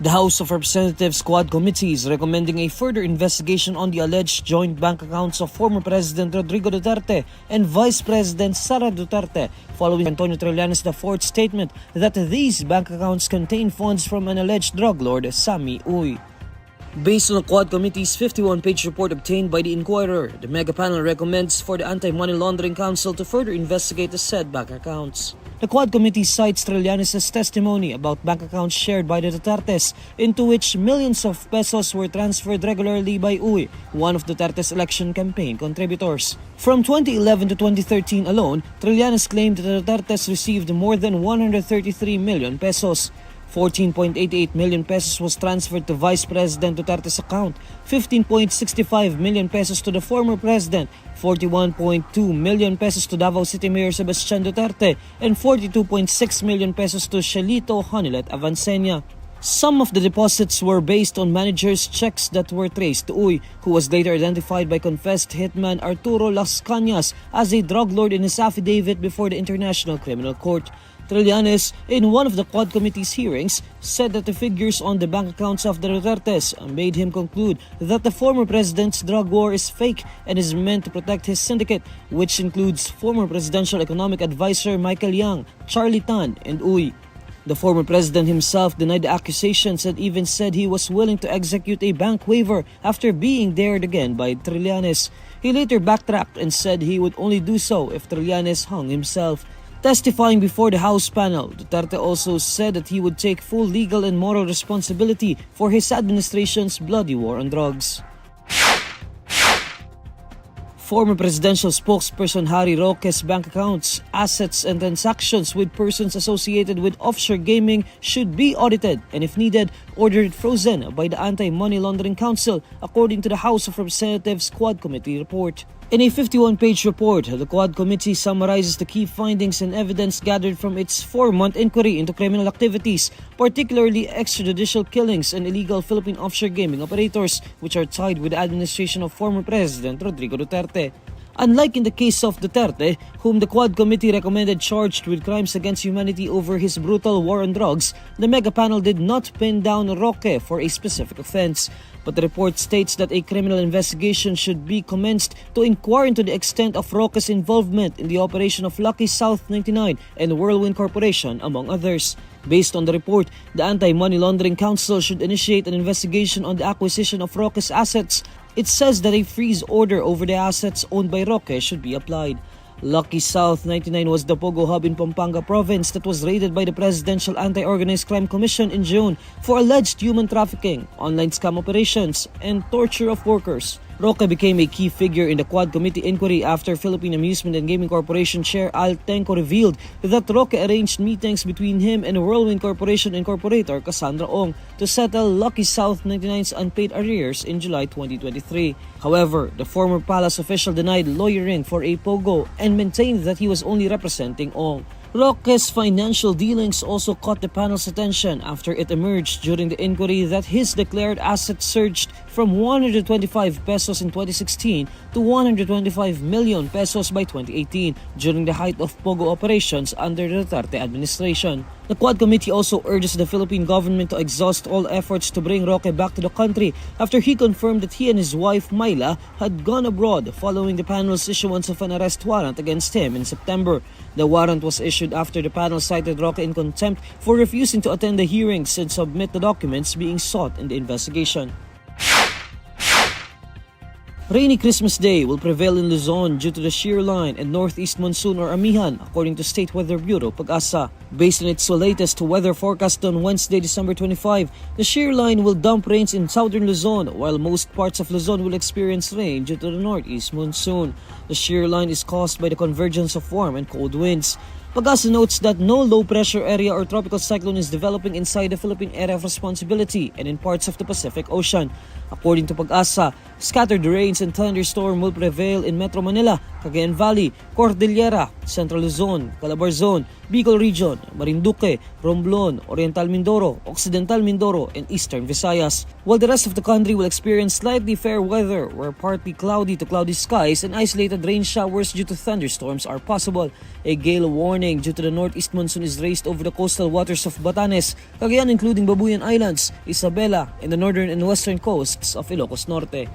The House of Representatives Quad Committee is recommending a further investigation on the alleged joint bank accounts of former President Rodrigo Duterte and Vice President Sara Duterte, following Antonio Trillanes IV's statement that these bank accounts contain funds from an alleged drug lord, Sammy Uy. Based on the Quad Committee's 51-page report obtained by the Inquirer, the mega panel recommends for the Anti-Money Laundering Council to further investigate the said bank accounts. The Quad Committee cites Trillanes' testimony about bank accounts shared by the Dutertes, into which millions of pesos were transferred regularly by Uy, one of Duterte's election campaign contributors. From 2011 to 2013 alone, Trillanes claimed that the Dutertes received more than 133 million pesos. 14.88 million pesos was transferred to Vice President Duterte's account, 15.65 million pesos to the former president, 41.2 million pesos to Davao City Mayor Sebastian Duterte, and 42.6 million pesos to Shelito Honilet Avancenia. Some of the deposits were based on managers' checks that were traced to Uy, who was later identified by confessed hitman Arturo Las Cañas as a drug lord in his affidavit before the International Criminal Court. Trillanes, in one of the Quad Committee's hearings, said that the figures on the bank accounts of the Dutertes made him conclude that the former president's drug war is fake and is meant to protect his syndicate, which includes former presidential economic advisor Michael Yang, Charlie Tan, and Uy. The former president himself denied the accusations and even said he was willing to execute a bank waiver after being dared again by Trillanes. He later backtracked and said he would only do so if Trillanes hung himself. Testifying before the House panel, Duterte also said that he would take full legal and moral responsibility for his administration's bloody war on drugs. Former presidential spokesperson Harry Roque's bank accounts, assets, and transactions with persons associated with offshore gaming should be audited and, if needed, ordered frozen by the Anti-Money Laundering Council, according to the House of Representatives Quad Committee report. In a 51-page report, the Quad Committee summarizes the key findings and evidence gathered from its 4-month inquiry into criminal activities, particularly extrajudicial killings and illegal Philippine offshore gaming operators, which are tied with the administration of former President Rodrigo Duterte. Unlike in the case of Duterte, whom the Quad Committee recommended charged with crimes against humanity over his brutal war on drugs, the mega panel did not pin down Roque for a specific offense. But the report states that a criminal investigation should be commenced to inquire into the extent of Roque's involvement in the operation of Lucky South 99 and Whirlwind Corporation, among others. Based on the report, the Anti-Money Laundering Council should initiate an investigation on the acquisition of Roque's assets. It says that a freeze order over the assets owned by Roque should be applied. Lucky South 99 was the Pogo hub in Pampanga province that was raided by the Presidential Anti-Organized Crime Commission in June for alleged human trafficking, online scam operations, and torture of workers. Roque became a key figure in the Quad Committee inquiry after Philippine Amusement and Gaming Corporation Chair Al Tenco revealed that Roque arranged meetings between him and Whirlwind Corporation Incorporator Cassandra Ong to settle Lucky South 99's unpaid arrears in July 2023. However, the former palace official denied lawyering for a Pogo and maintained that he was only representing Ong. Roque's financial dealings also caught the panel's attention after it emerged during the inquiry that his declared assets surged from 125 pesos in 2016 to 125 million pesos by 2018 during the height of Pogo operations under the Duterte administration. The Quad Committee also urges the Philippine government to exhaust all efforts to bring Roque back to the country after he confirmed that he and his wife Myla had gone abroad following the panel's issuance of an arrest warrant against him in September. The warrant was issued after the panel cited Roque in contempt for refusing to attend the hearings and submit the documents being sought in the investigation. Rainy Christmas Day will prevail in Luzon due to the shear line and northeast monsoon or amihan, according to State Weather Bureau Pag-asa. Based on its latest weather forecast on Wednesday, December 25, the shear line will dump rains in southern Luzon, while most parts of Luzon will experience rain due to the northeast monsoon. The shear line is caused by the convergence of warm and cold winds. Pag-asa notes that no low-pressure area or tropical cyclone is developing inside the Philippine area of responsibility and in parts of the Pacific Ocean. According to Pag-asa, scattered rains and thunderstorm will prevail in Metro Manila, Cagayan Valley, Cordillera, Central Luzon, Calabar Zone, Bicol Region, Marinduque, Romblon, Oriental Mindoro, Occidental Mindoro, and Eastern Visayas. While the rest of the country will experience slightly fair weather where partly cloudy to cloudy skies and isolated rain showers due to thunderstorms are possible. A gale warning warning due to the northeast monsoon is raised over the coastal waters of Batanes, Cagayan including Babuyan Islands, Isabela, and the northern and western coasts of Ilocos Norte.